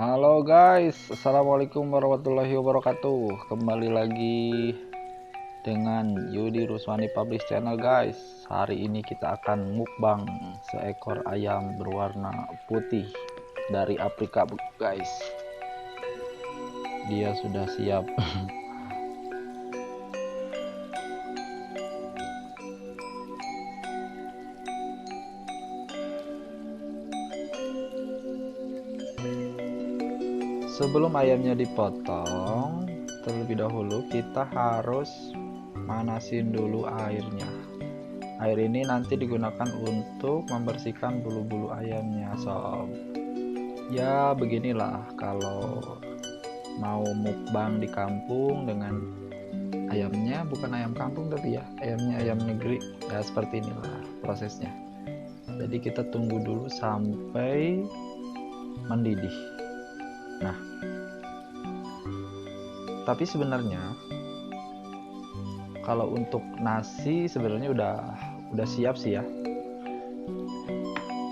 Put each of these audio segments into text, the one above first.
Halo guys, assalamualaikum warahmatullahi wabarakatuh. Kembali lagi dengan Yudi Ruswani Publish Channel guys. Hari ini kita akan mukbang seekor ayam berwarna putih dari Afrika guys. Dia sudah siap. Sebelum ayamnya dipotong, terlebih dahulu kita harus manasin dulu airnya. Air ini nanti digunakan untuk membersihkan bulu-bulu ayamnya sob. Ya beginilah kalau mau mukbang di kampung dengan ayamnya, bukan ayam kampung tapi ya ayamnya ayam negeri. Ya seperti inilah prosesnya. Jadi kita tunggu dulu sampai mendidih. Nah, tapi sebenarnya kalau untuk nasi sebenarnya udah siap sih ya.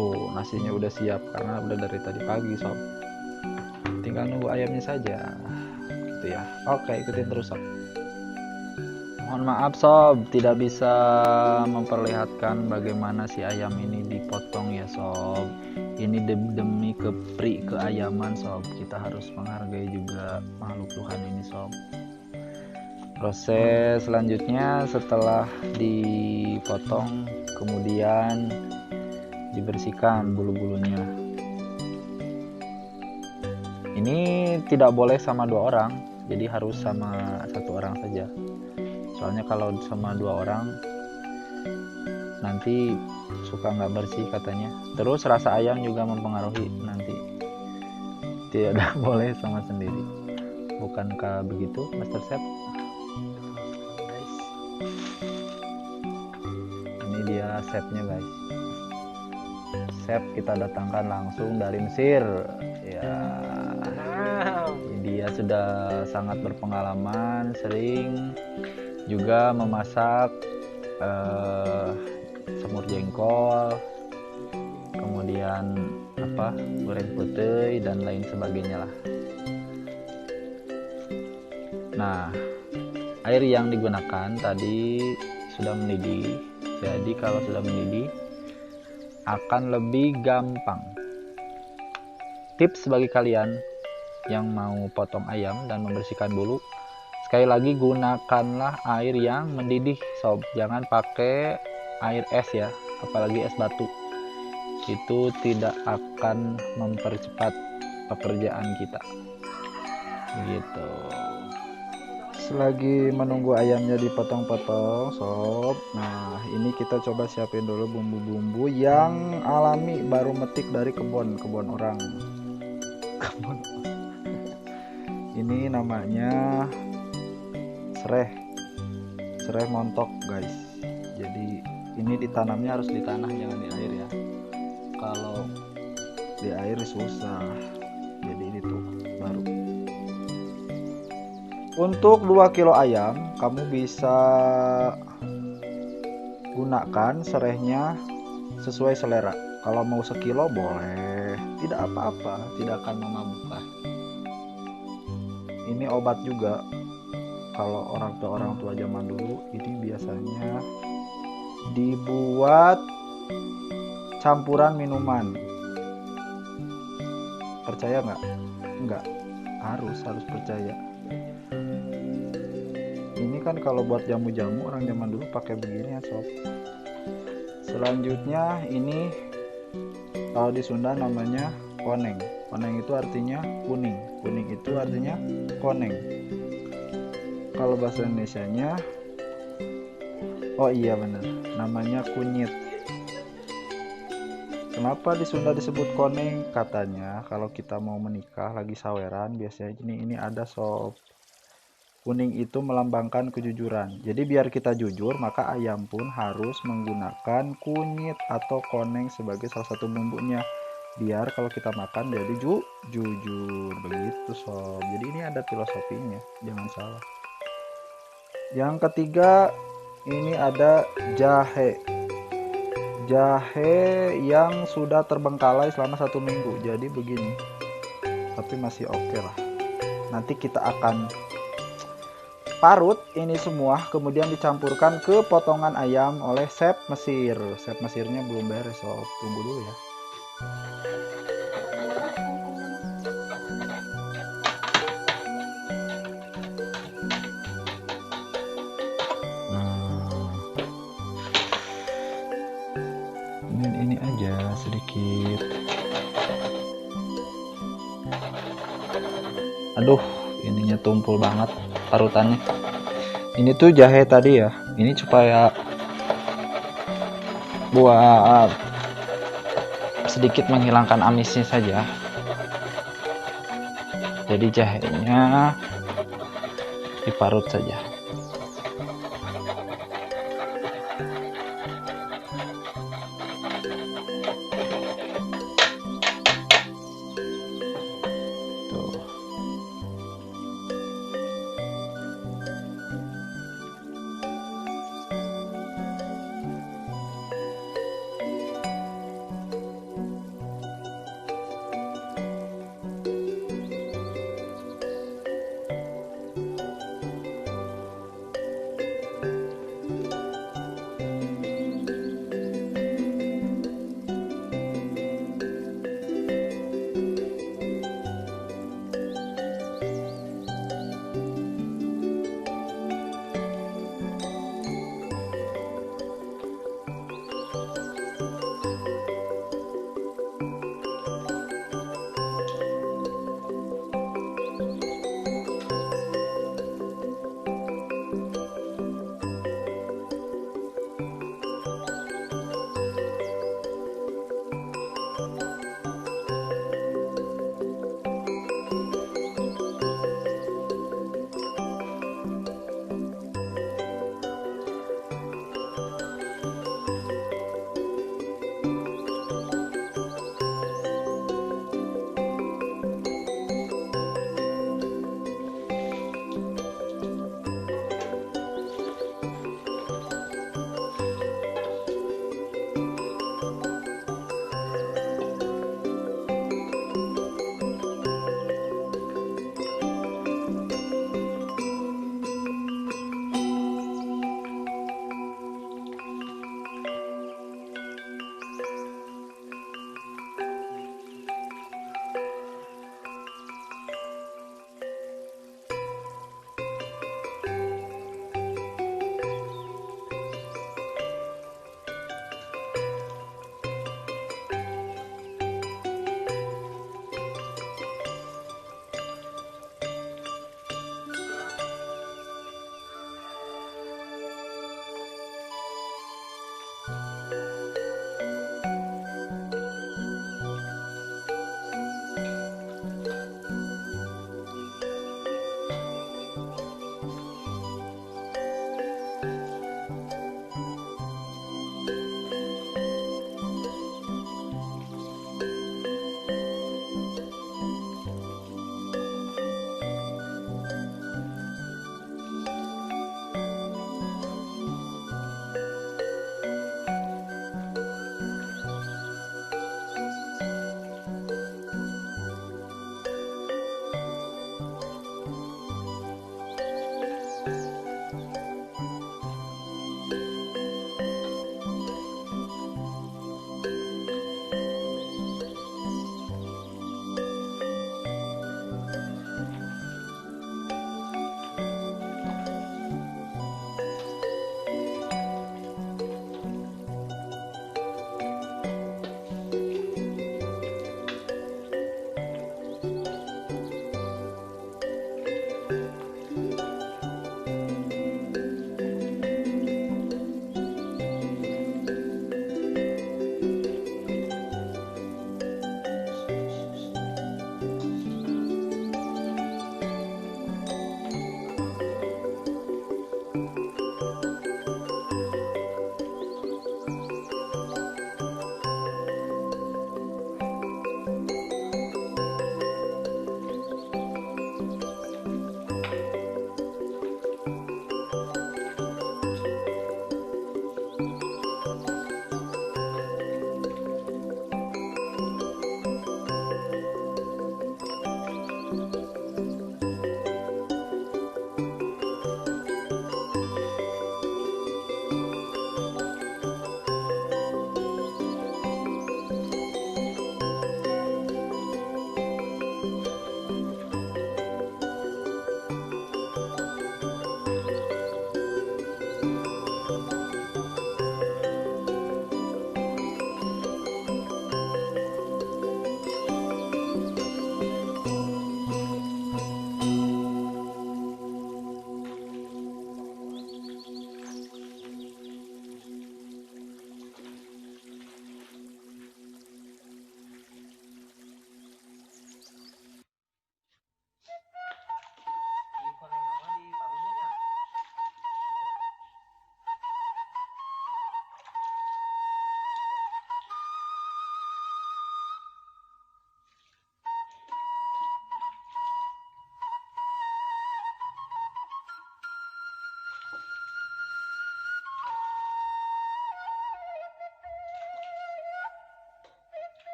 Tuh nasinya udah siap karena udah dari tadi pagi sob. Tinggal nunggu ayamnya saja gitu ya. Oke, ikutin terus sob. Mohon maaf sob, tidak bisa memperlihatkan bagaimana si ayam ini dipotong ya sob. Ini demi kepri keayaman sob. Kita harus menghargai juga makhluk Tuhan ini sob. Proses selanjutnya setelah dipotong kemudian dibersihkan bulu-bulunya. Ini tidak boleh sama dua orang, jadi harus sama satu orang saja. Soalnya kalau sama dua orang nanti suka nggak bersih katanya. Terus rasa ayam juga mempengaruhi nanti. Tidak boleh sama sendiri. Bukankah begitu, Master Chef? Guys, ini dia chefnya guys. Chef kita datangkan langsung dari Mesir. Ya, dia sudah sangat berpengalaman, sering juga memasak semur jengkol, kemudian goreng putih dan lain sebagainya lah. Nah, air yang digunakan tadi sudah mendidih, jadi kalau sudah mendidih akan lebih gampang. Tips bagi kalian yang mau potong ayam dan membersihkan bulu, sekali lagi gunakanlah air yang mendidih sob, jangan pakai air es ya, apalagi es batu. Itu tidak akan mempercepat pekerjaan kita gitu. Selagi menunggu ayamnya dipotong-potong sob, nah ini kita coba siapin dulu bumbu-bumbu yang alami, baru metik dari kebun orang. Ini namanya serai montok guys. Jadi ini ditanamnya harus di tanah, jangan di air ya. Kalau di air susah. Jadi ini tuh baru. Untuk 2 kilo ayam kamu bisa gunakan serainya sesuai selera. Kalau mau sekilo boleh, tidak apa-apa, tidak akan memabukkan. Ini obat juga. Kalau orang tua zaman dulu ini biasanya dibuat campuran minuman. Percaya nggak? Nggak, harus percaya. Ini kan kalau buat jamu-jamu orang zaman dulu pakai begini ya sob. Selanjutnya ini kalau di Sunda namanya koneng. Koneng itu artinya kuning, kuning itu artinya koneng. Kalau bahasa Indonesianya, oh iya bener, namanya kunyit. Kenapa di Sunda disebut koneng? Katanya kalau kita mau menikah lagi saweran biasanya ini ada sob. Kuning itu melambangkan kejujuran. Jadi biar kita jujur, maka ayam pun harus menggunakan kunyit atau koneng sebagai salah satu bumbunya. Biar kalau kita makan jadi jujur begitu sob. Jadi ini ada filosofinya, jangan salah. Yang ketiga ini ada jahe. Jahe yang sudah terbengkalai selama 1 minggu. Jadi begini, tapi masih oke lah. Nanti kita akan parut ini semua, kemudian dicampurkan ke potongan ayam oleh Chef Mesir. Chef Mesirnya belum beres, so tunggu dulu ya. Ini aja sedikit. Aduh, ininya tumpul banget parutannya. Ini tuh jahe tadi ya, ini supaya buat sedikit menghilangkan amisnya saja. Jadi jahenya diparut saja. Tuh.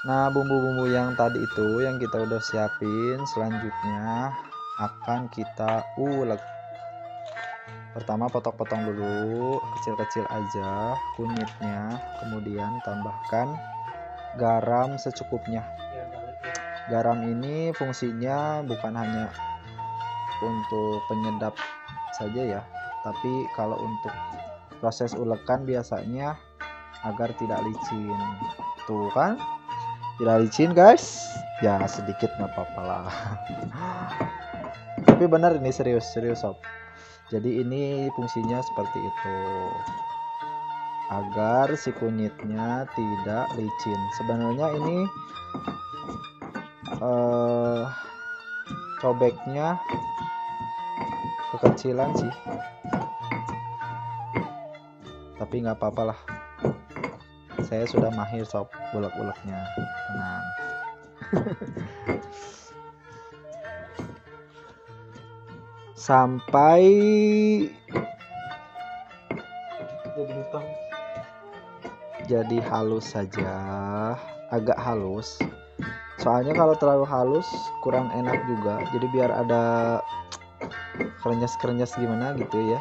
Nah, bumbu-bumbu yang tadi itu yang kita udah siapin, selanjutnya akan kita ulek. Pertama potong-potong dulu, kecil-kecil aja kunyitnya, kemudian tambahkan garam secukupnya. Garam ini fungsinya bukan hanya untuk penyedap saja ya, tapi kalau untuk proses ulekan biasanya agar tidak licin. Tuh kan, tidak licin guys, ya sedikit nggak apa-apa lah. Tapi benar ini serius sob. Jadi ini fungsinya seperti itu, agar si kunyitnya tidak licin. Sebenarnya ini cobeknya kekecilan sih, tapi nggak apa-apa lah, saya sudah mahir sob ulek-uleknya, tenang. Sampai jadi halus saja, agak halus, soalnya kalau terlalu halus kurang enak juga, jadi biar ada krenyes gimana gitu ya,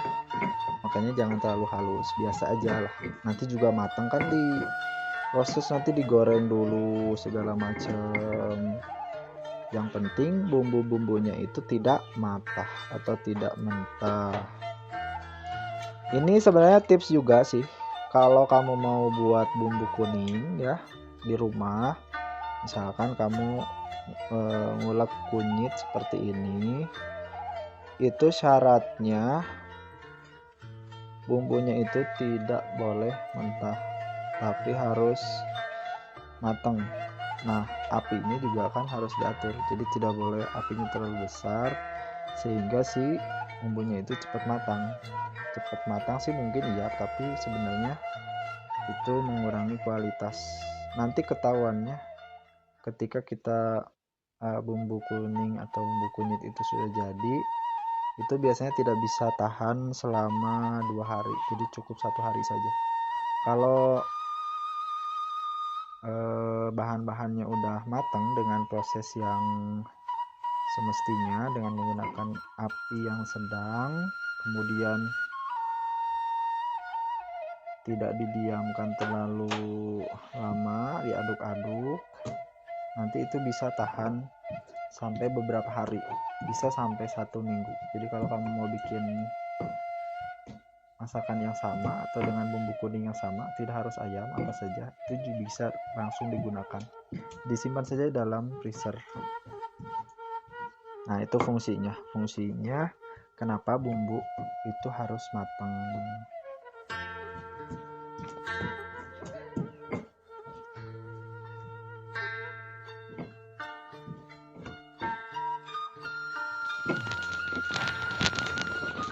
makanya jangan terlalu halus, biasa aja lah, nanti juga matang kan di proses, nanti digoreng dulu segala macam. Yang penting bumbu-bumbunya itu tidak matah atau tidak mentah. Ini sebenarnya tips juga sih, kalau kamu mau buat bumbu kuning ya di rumah, misalkan kamu ngulek kunyit seperti ini, itu syaratnya bumbunya itu tidak boleh mentah, tapi harus matang. Nah, apinya juga kan harus diatur, jadi tidak boleh apinya terlalu besar sehingga si bumbunya itu cepat matang. Cepat matang sih mungkin iya, tapi sebenarnya itu mengurangi kualitas. Nanti ketahuannya ketika kita bumbu kuning atau bumbu kunyit itu sudah jadi, itu biasanya tidak bisa tahan selama 2 hari, jadi cukup 1 hari saja. Kalau bahan-bahannya udah matang dengan proses yang semestinya, dengan menggunakan api yang sedang, kemudian tidak didiamkan terlalu lama, diaduk-aduk, nanti itu bisa tahan sampai beberapa hari, bisa sampai 1 minggu. Jadi kalau kamu mau bikin masakan yang sama atau dengan bumbu kuning yang sama, tidak harus ayam, apa saja itu juga bisa langsung digunakan, disimpan saja dalam freezer. Nah, itu fungsinya kenapa bumbu itu harus matang.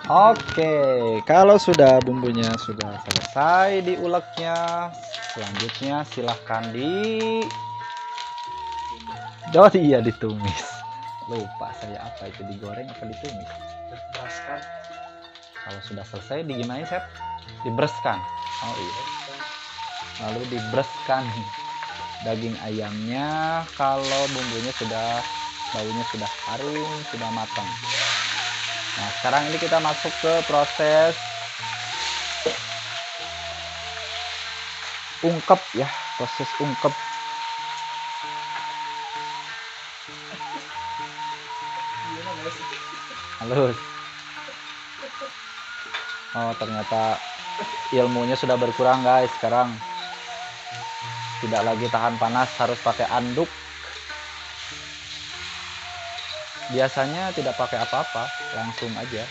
Oke, kalau sudah bumbunya sudah selesai diuleknya, selanjutnya silahkan iya ditumis. Lupa saya, apa itu, digoreng apa ditumis? Dibereskan. Kalau sudah selesai digimana, Chef? Dibereskan. Oh iya. Lalu dibereskan daging ayamnya kalau bumbunya sudah, baunya sudah harum, sudah matang. Nah, sekarang ini kita masuk ke proses ungkep ya, proses ungkep. Halus. Oh, ternyata ilmunya sudah berkurang guys, sekarang tidak lagi tahan panas, harus pakai anduk. Biasanya tidak pakai apa-apa, langsung aja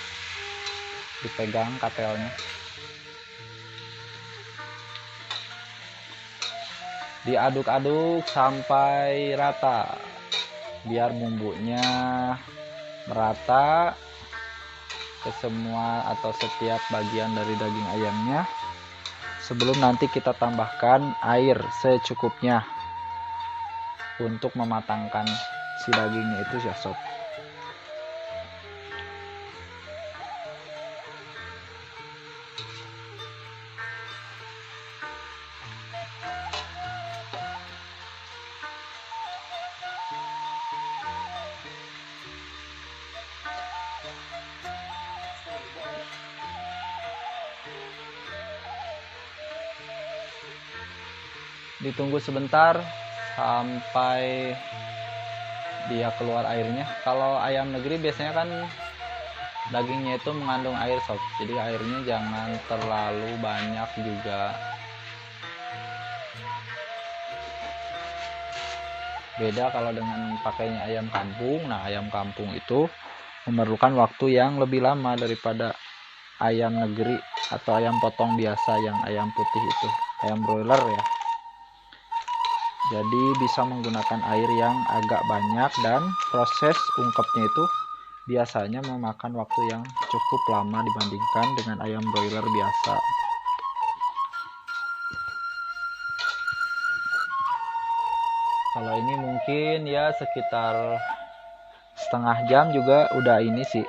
dipegang katelnya, diaduk-aduk sampai rata biar bumbunya merata ke semua atau setiap bagian dari daging ayamnya, sebelum nanti kita tambahkan air secukupnya untuk mematangkan si dagingnya itu ya sob. ditunggu sebentar sampai dia keluar airnya. Kalau ayam negeri biasanya kan dagingnya itu mengandung air sob, jadi airnya jangan terlalu banyak juga. Beda kalau dengan pakainya ayam kampung. Nah, ayam kampung itu memerlukan waktu yang lebih lama daripada ayam negeri atau ayam potong biasa, yang ayam putih itu, ayam broiler ya. Jadi bisa menggunakan air yang agak banyak, dan proses ungkepnya itu biasanya memakan waktu yang cukup lama dibandingkan dengan ayam broiler biasa. Kalau ini mungkin ya sekitar setengah jam juga udah ini sih.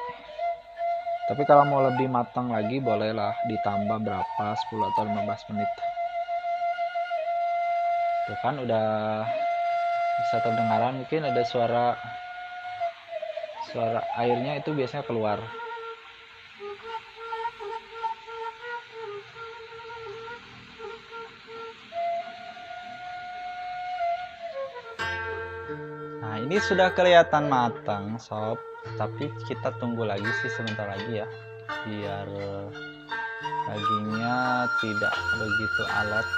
Tapi kalau mau lebih matang lagi bolehlah ditambah berapa, 10 atau 15 menit. Tuh kan udah bisa terdengaran, mungkin ada suara airnya itu biasanya keluar. Nah, ini sudah kelihatan matang sob, tapi kita tunggu lagi sih sebentar lagi ya, biar dagingnya tidak begitu alot.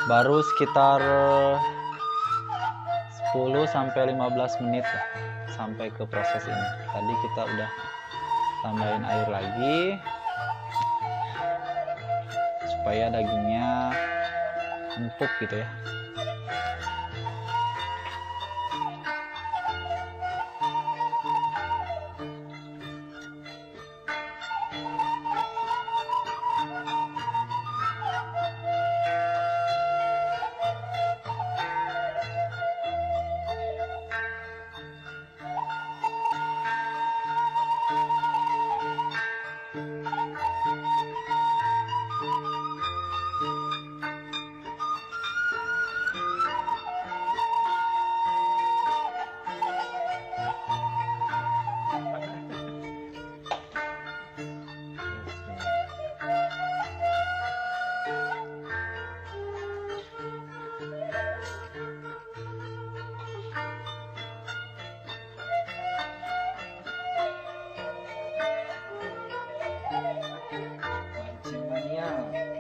Baru sekitar 10-15 menit lah sampai ke proses ini. Tadi kita udah tambahin air lagi supaya dagingnya empuk gitu ya.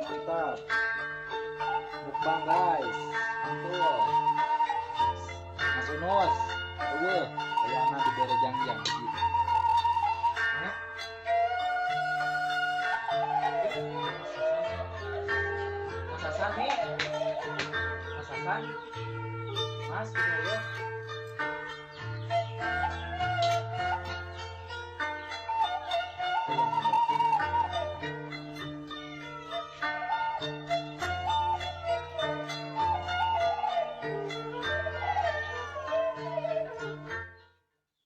Mantap, mukbang guys, mantul. Mas Unos, ayana di bere jangjang.